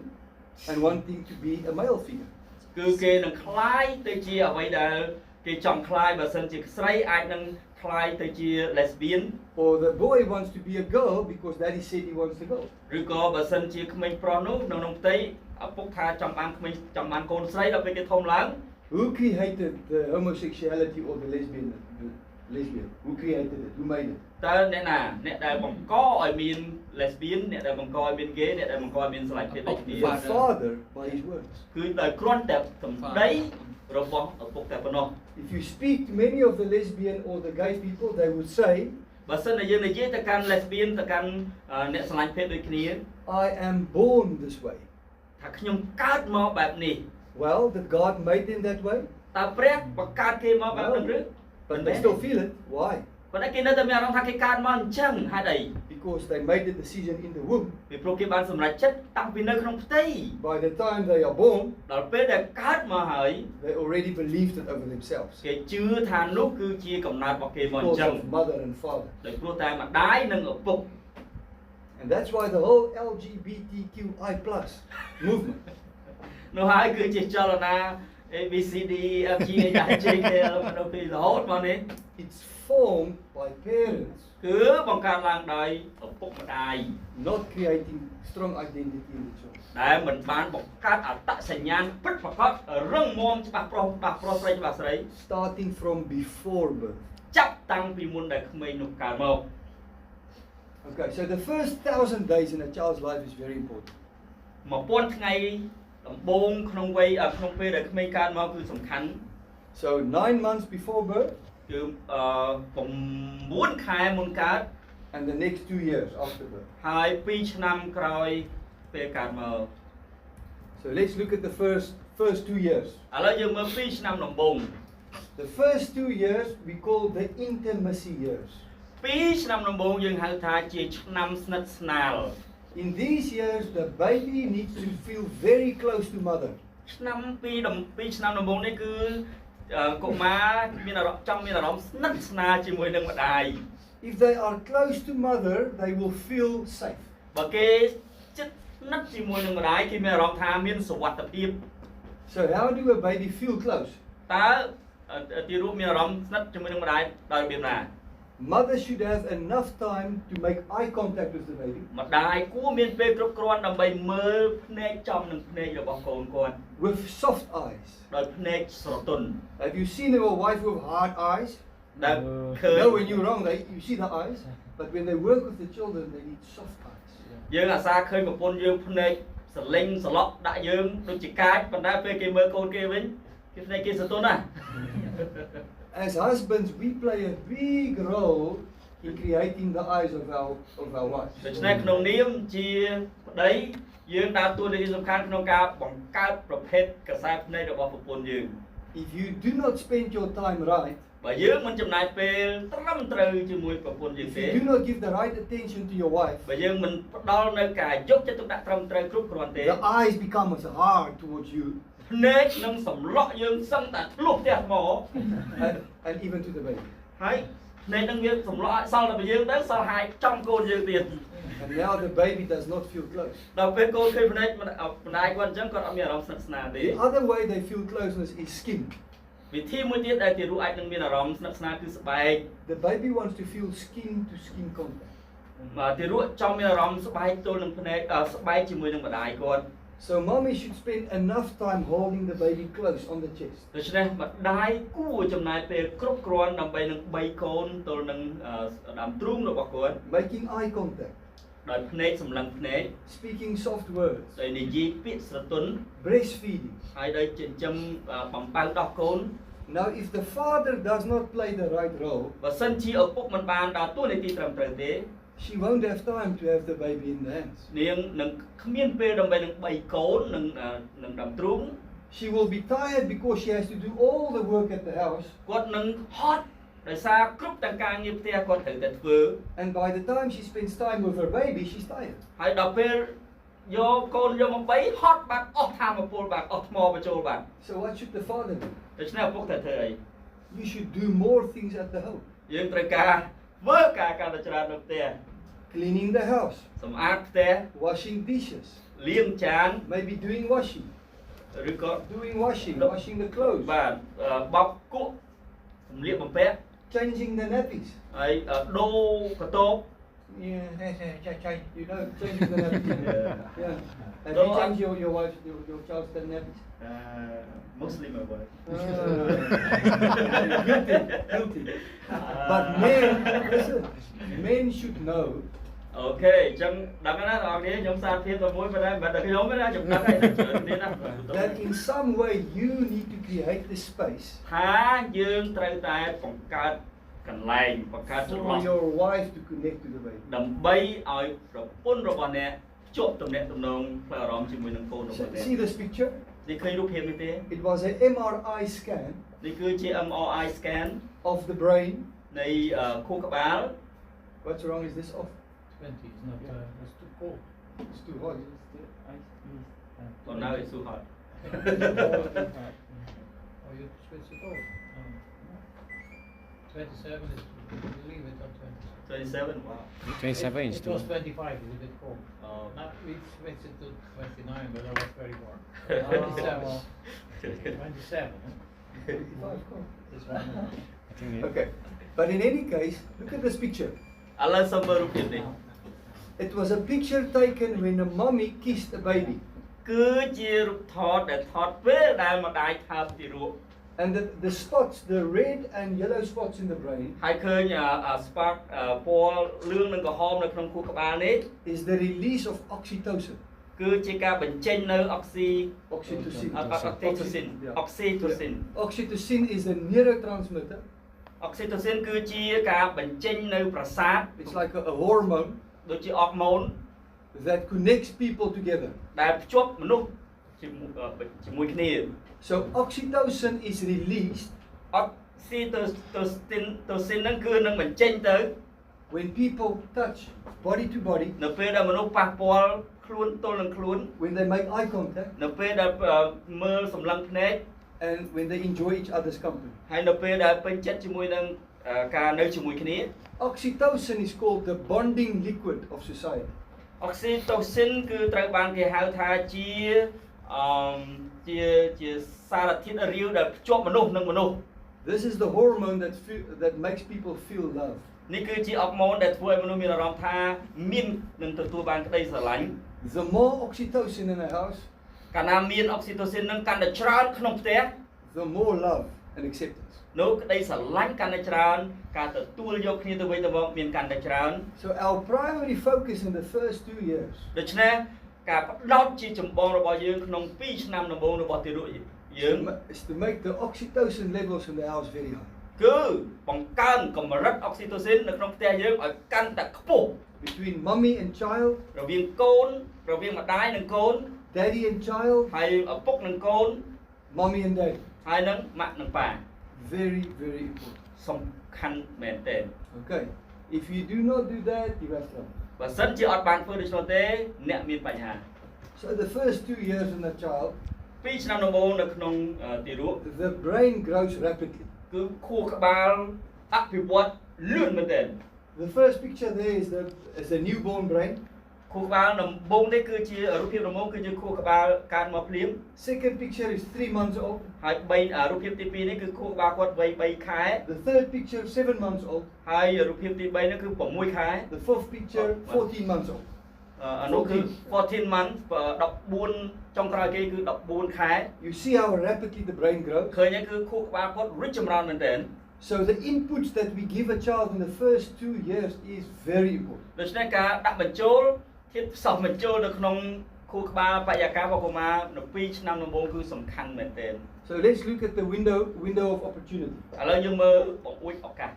and wanting to be a male figure. គឺគេនឹងคล้ายទៅជាអ្វីដែលគេចង់คล้ายបើសិនជាស្រីអាចនឹងคล้ายទៅជា lesbian Or the boy wants to be a girl because daddy said he wants to go. ឬក៏បើសិនជាក្មេងប្រុសនោះនៅក្នុងផ្ទៃឪពុកថាចង់បានក្មេងចង់បានកូនស្រីដល់ពេលគេធំឡើង Who created the homosexuality or the lesbian? Who created it? Who made it? តើអ្នកណាអ្នកដែលបង្កឲ្យមាន lesbian អ្នកដែលបង្កឲ្យមាន gay អ្នកដែលបង្កឲ្យមានស្រឡាញ់ភេទដូចគ្នា The father by his words. គឺដោយគ្រាន់តែសម្ដីរបស់ឪពុកតែប៉ុណ្ណោះ If you speak to many of the lesbian or the gay people, they would say, បើសិនតែយើងនិយាយទៅកាន់ lesbian ទៅកាន់អ្នកស្រឡាញ់ភេទដូចគ្នា I am born this way. ថាខ្ញុំកើតមកបែបនេះ Well, did God make them that way? តើព្រះបង្កើតគេមកបែបហ្នឹងឬ But they still feel it. Why? ប៉ុន្តែគេនៅតែមានអារម្មណ៍ថាគេកើតមកអញ្ចឹងហេតុអី Because they made the decision in the womb. ពីព្រោះគេបានសម្រេចចិត្តតាំងពីនៅក្នុងផ្ទៃ By the time they are born, ដល់ពេលដែលកើតមកហើយ they already believed it over themselves. គេជឿថានោះគឺជាកំណើតរបស់គេមកអ Because ញ្ចឹង of mother and father. ដោយព្រោះតែម្ដាយនិងឪពុក And that's why the whole LGBTQI+ movement នោះហើយគឺជាចលនា ABCD FGHJK មនុស្សពីរហូតមកនេះ it's formed by parents គឺបង្កើតឡើងដោយឪពុកម្ដាយ not creating strong identity in the children. ដែលមិនបានបង្កើតអត្តសញ្ញាណពិតប្រាកដរឹងមាំច្បាស់ប្រុសស្រីច្បាស់ស្រី Starting from before birth. ចាប់តាំងពីមុនដែលក្មេងនោះកើតមក Okay, so the first 1,000 days in a child's life is very important. 1000 ថ្ងៃដំបូងក្នុងវ័យក្នុងពេលដែលក្មេងកើតមកគឺសំខាន់ So 9 months before birth គឺ9 ខែមុនកើត and the next 2 years after birth. ហើយ2ឆ្នាំក្រោយពេលកើតមក So let's look at the first 2 years. ឥឡូវយើងមើល2ឆ្នាំដំបូង The first 2 years we call the intimacy years. 2ឆ្នាំដំបូងយើងហៅថាជាឆ្នាំស្និទ្ធស្នាល In these years the baby needs to feel very close to mother. ឆ្នាំ2ឆ្នាំដំបូងនេះគឺកុមារមានអារម្មណ៍ចង់មានអារម្មណ៍ស្និទ្ធស្នាលជាមួយនឹងម្ដាយ If they are close to mother, they will feel safe. បើគេជិតស្និទ្ធជាមួយនឹងម្ដាយគេមានអារម្មណ៍ថាមានសុវត្ថិភាព So how do a baby feel close? តើទីរូបមានអារម្មណ៍ស្និទ្ធជាមួយនឹងម្ដាយដោយរបៀបណា Mother should have enough time to make eye contact with the baby. ម្ដាយគួរមានពេលគ្រប់គ្រាន់ដើម្បីមើលភ្នែកចំនឹងភ្នែករបស់កូនគាត់ With soft eyes. ដោយភ្នែកស្រទន់ Have you seen a wife with hard eyes? ដែលឃើញ No, when you're wrong, you see the eyes. But when they work with the children, they need soft eyes. យើងអាសាឃើញប្រពន្ធយើងភ្នែកសលេងសឡក់ដាក់យើងដូចជាកាចប៉ុន្តែពេលគេមើលកូនគេវិញគេភ្នែកគេស្រទន់ណាស់ As husbands, we play a big role in creating the eyes of our wives. ដូច្នេះក្នុងនាមជាប្តីយើងដើរតួនាទីសំខាន់ក្នុងការបង្កើតប្រភេទកសែភ្នែករបស់ប្រពន្ធយើង If you do not spend your time right, បើយើងមិនចំណាយពេលត្រឹមត្រូវជាមួយប្រពន្ធយើង if ទេ you do not give the right attention to your wife, បើយើងមិនផ្ដល់នៅការយកចិត្តទុកដាក់ត្រឹមត្រូវគ្រប់គ្រាន់ទេ the eyes become as hard towards you ភ្នែកនឹងសម្លក់យើងសឹងតែធ្លុះផ្ទះថ្ម and even to the baby. ហើយភ្នែកនឹងយើងសម្លក់សល់តែយើងទៅសល់ហាយចំកូនយើងទៀត And now the baby does not feel close. ដល់ពេលកូនឃើញភ្នែកម្ដាយគាត់អញ្ចឹងគាត់អត់មានអារម្មណ៍ស្និទ្ធស្នាលទេ The other way they feel closeness is skin. វិធីមួយទៀតដែលទីរូបអាចនឹងមានអារម្មណ៍ស្និទ្ធស្នាលគឺស្បែក The baby wants to feel skin to skin contact. បាទទីរូបចង់មានអារម្មណ៍ស្បែកទល់នឹងភ្នែកស្បែកជាមួយនឹងម្ដាយគាត់ So mommy should spend enough time holding the baby close on the chest. ដូច្នេះម្ដាយគួរចំណាយពេលគ្រប់គ្រាន់ដើម្បីនឹងបីកូនទល់នឹងដើមទ្រូងរបស់គាត់ Making eye contact. ដោយភ្នែកសម្លឹងភ្នែក Speaking soft words. ដោយនិយាយពាក្យស្រទន់ Breastfeeding. ហើយដោយចិញ្ចឹមបំពៅដោះកូន Now if the father does not play the right role, បើសិនជាឪពុកមិនបានដើរតួនាទីត្រឹមត្រូវទេ she won't have time to have the baby in the hands. នាងនឹងគ្មានពេលដើម្បីនឹងបីកូននឹងដើមទ្រូង She will be tired because she has to do all the work at the house. គាត់នឹងហត់ដោយសារគ្រប់ទាំងការងារផ្ទះគាត់ត្រូវតែធ្វើ And by the time she spends time with her baby, she's tired. ហើយដល់ពេលយកកូនយកមកបីហត់បាត់អស់ធម៌ពលបាត់អស់ថ្មបញ្ចូលបាត់ So what should the father do? ដូច្នេះឪពុកត្រូវធ្វើអី You should do more things at the home. យើងត្រូវការធ្វើការកាន់តែច្រើននៅផ្ទះ Cleaning the house, សម្អាតផ្ទះ washing dishes, លាងចាន maybe doing washing, ឬក៏ washing the clothes, បាទបោកគក់សម្លៀកបំពាក់ changing the nappies. ហើយដូរកតោប Yeah, you know, changing the nappies. Yeah. Have No, you changed your wife, your child's nappies? mostly my wife Guilty. But men, listen, men should know អូខេអញ្ចឹងដឹងណាបងប្អូនខ្ញុំសារភាពតែមួយប៉ុន្តែមិនតែខ្ញុំទេណាចំណឹងឯងច្រើនគ្នាណា that in some way you need to create the space ថាយើងត្រូវតែបង្កើត កន្លែងបង្កើតចន្លោះ for your wife to connect to the baby. ដើម្បីឲ្យប្រពន្ធរបស់អ្នកភ្ជាប់ទំនាក់ទំនងផ្លូវអារម្មណ៍ជាមួយនឹងកូនរបស់អ្នក See this picture? នេះឃើញរូបភាពនេះទេ It was an MRI scan នេះគឺជា MRI scan of the brain. នៃខួរក្បាល What's wrong? Is this off? 20, it's not, it's too cold. It's too hot. So now it's too hot. Oh, you switch it off? No. 27 is, you leave it on 27. 27 wow 27 inch It too. was 25, it's a bit cold. Now we switched it to 29, but that was very warm. 27. 27, huh? This one. I think it, Okay. But in any case, look at this picture. ឥឡូវសូមមើលរូបភាពនេះ It was a picture taken when a mommy kissed a baby. គឺជារូបថតដែលថតពេលដែលម្ដាយថើបទារក And the spots, the red and yellow spots in the brain, ហើយឃើញspark ពណ៌លឿងនិងក្រហមនៅក្នុងខួរក្បាលនេះ is the release of oxytocin. គឺជាការបញ្ចេញនៅអុកស៊ី Oxytocin. oxytocin oxytocin Oxytocin is a neurotransmitter. oxytocin គឺជាការបញ្ចេញនៅប្រសាទ It's like a hormone ដូចជាអរម៉ូន that connects people together. ដែលភ្ជាប់មនុស្សជាមួយគ្នា So oxytocin is released oxytocin ហ្នឹងគឺនឹងបញ្ចេញទៅ when people touch body to body, នៅពេលដែលមនុស្សប៉ះពាល់ខ្លួនទល់នឹងខ្លួន when they make eye contact, នៅពេលដែលមើលសម្លឹងភ្នែក and when they enjoy each other's company. ហើយនៅពេលដែលពេញចិត្តជាមួយនឹងការនៅជាមួយគ្នា Oxytocin is called the bonding liquid of society. oxytocin គឺត្រូវបានគេហៅថាជាជាសារធាតុរាវដែលភ្ជាប់មនុស្សនឹងមនុស្ស This is the hormone that makes people feel love. នេះគឺជាអរម៉ូនដែលធ្វើឲ្យមនុស្សមានអារម្មណ៍ថាមាននឹងទទួលបានក្តីស្រឡាញ់ The more oxytocin in a house, កាលណាមាន oxytocin នឹងកាន់តែច្រើនក្នុងផ្ទះ the more love and acceptance. នោះក្តីស្រឡាញ់កាន់តែច្រើនការទទួលយកគ្នាទៅវិញទៅមកមានកាន់តែច្រើន So our primary focus in the first 2 years ដូច្នេះការផ្ដោតជាចម្បងរបស់យើងក្នុង2ឆ្នាំដំបូងរបស់ទារកយើង is to make the oxytocin levels in the house very high. គឺបង្កើនកម្រិត oxytocin នៅក្នុងផ្ទះយើងឲ្យកាន់តែខ្ពស់ Between mommy and child, រវាងកូនរវាងម្ដាយនិងកូន daddy and child, ហើយឪពុកនិងកូន mommy and daddy. ហើយនឹងម៉ាក់និងប៉ា Very, very important. សំខាន់មែនទែន Okay. If you do not do that, you have trouble. បើសិនជាអត់បានធ្វើដូច្នោះទេអ្នកមានបញ្ហា So the first 2 years in a child, 2ឆ្នាំដំបូងនៅក្នុងទារក the brain grows rapidly. គឺខួរក្បាលអភិវឌ្ឍលឿនមែនទែន The first picture there is the newborn brain. ខួរក្បាលដំបូងនេះគឺជារូបភាពដំបូងគឺជាខួរក្បាលកើតមកភ្លាម Second picture is 3 months old. ហើយរូបភាពទី2នេះគឺខួរក្បាលគាត់វ័យ3ខែ The third picture 7 months old. ហើយរូបភាពទី3នេះគឺ6ខែ The fourth picture 14 months old. អានោះគឺ14 months 14ចុងក្រោយគេគឺ14ខែ You see how rapidly the brain grows. ឃើញហ្នឹងគឺខួរក្បាលគាត់រីកចម្រើនមែនទែន So the inputs that we give a child in the first 2 years is very important. ដូច្នេះការដាក់បញ្ចូលធាតុផ្សំបញ្ចូលនៅក្នុងខួរក្បាលបរិយាកាសរបស់កុមារនៅ2ឆ្នាំដំបូងគឺសំខាន់មែនទែន So let's look at the window of opportunity. ឥឡូវយើងមើលបង្អួចឱកាស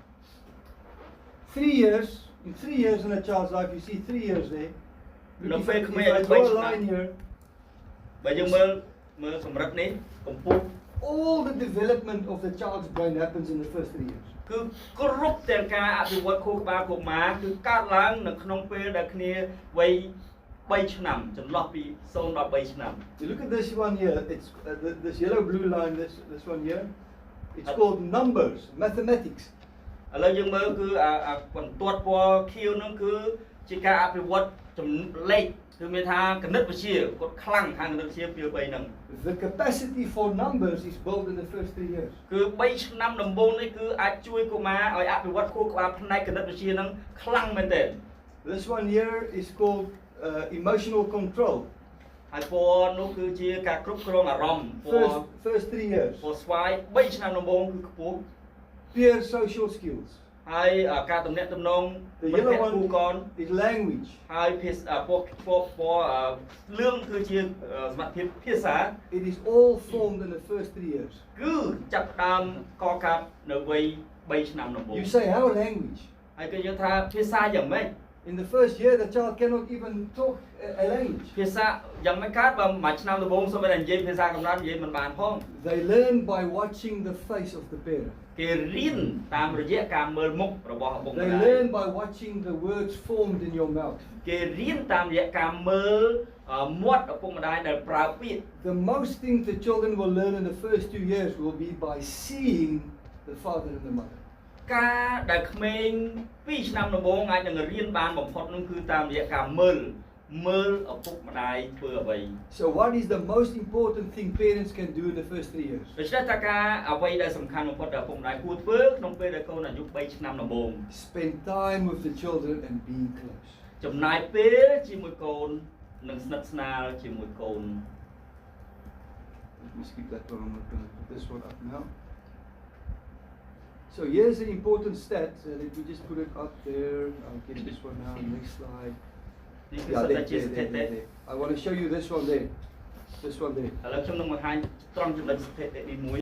3 years, in 3 years in a child's life, you see 3 years there. No, If fake I me, draw fake a now. line here, បើយើងមើលកម្រិតនេះកម្ពស់ all the development of the child's brain happens in the first 3 years. គឺគ្រប់ទាំងការអភិវឌ្ឍខួរក្បាលកុមារគឺកើតឡើងនៅក្នុងពេលដែលគ្នាវ័យ3ឆ្នាំចន្លោះពី0ដល់3ឆ្នាំ You look at this one here, it's this yellow blue line, this one here. It's called numbers, mathematics. ឥឡូវយើងមើលគឺបន្ទាត់ពណ៌ខៀវហ្នឹងគឺជាការអភិវឌ្ឍចំណលេខគឺមានថាគណិតវិទ្យាគាត់ខ្លាំងខាងគណិតវិទ្យាពី3ហ្នឹង The capacity for numbers is built in the first 3 years. គឺ3ឆ្នាំដំបូងនេះគឺអាចជួយកុមារឲ្យអភិវឌ្ឍខួរក្បាលផ្នែកគណិតវិទ្យាហ្នឹងខ្លាំងមែនទែន This one here is called emotional control. ហើយពណ៌នោះគឺជាការគ្រប់គ្រងអារម្មណ៍ពណ៌ First 3 years. ពណ៌ស្វាយ3ឆ្នាំដំបូងគឺខ្ពស់ Peer social skills. ហើយការទំនាក់ទំនង The yellow គូកន one is language. ហើយភាសាពណ៌លឿងគឺជាសមត្ថភាពភាសា It is all formed in the first 3 years. គឺចាប់ផ្ដើមកកើតនៅវ័យ 3 ឆ្នាំដំបូង You say, how language? ហើយគឺយើងថាភាសាយ៉ាងម៉េច In the first year, the child cannot even talk a language. ភាសាយ៉ាងម៉េចកើតបើមួយឆ្នាំដំបូងសូម្បីតែនិយាយភាសាកំណើតនិយាយមិនបានផង They learn by watching the face of the parent. គេរៀនតាមរយៈការមើលមុខរបស់ឪពុកម្ They ដាយ learn by watching the words formed in your mouth. គេរៀនតាមរយៈការមើលមាត់ឪពុកម្ដាយដែលប្រើពាក្យ The most thing the children will learn in the first 2 years will be by seeing the father and the mother. ការដែលក្មេង2ឆ្នាំដំបូងអាចនឹងរៀនបានបំផុតនោះគឺតាមរយៈការមើលឪពុកម្ដាយធ្វើអ្វី So what is the most important thing parents can do in the first 3 years? ដូច្នេះតើការអ្វីដែលសំខាន់បំផុតដែលឪពុកម្ដាយគួរធ្វើក្នុងពេលដែលកូនអាយុ3ឆ្នាំដំបូង Spend time with the children and being close. ចំណាយពេលជាមួយកូននិងស្និទ្ធស្នាលជាមួយកូន Let me skip that one. I'm not going to put this one up now. So here's an important stat. Let me just put it up there. I'll get this one now. Next slide. នេះគឺ Yeah, សិតតែ there, ជា there, ស្ថិ there, តិ there, there. I want to show you this one there. This one there. ឥឡូវខ្ញុំនឹងបង្ហាញត្រង់ចំណុចស្ថិតិទី1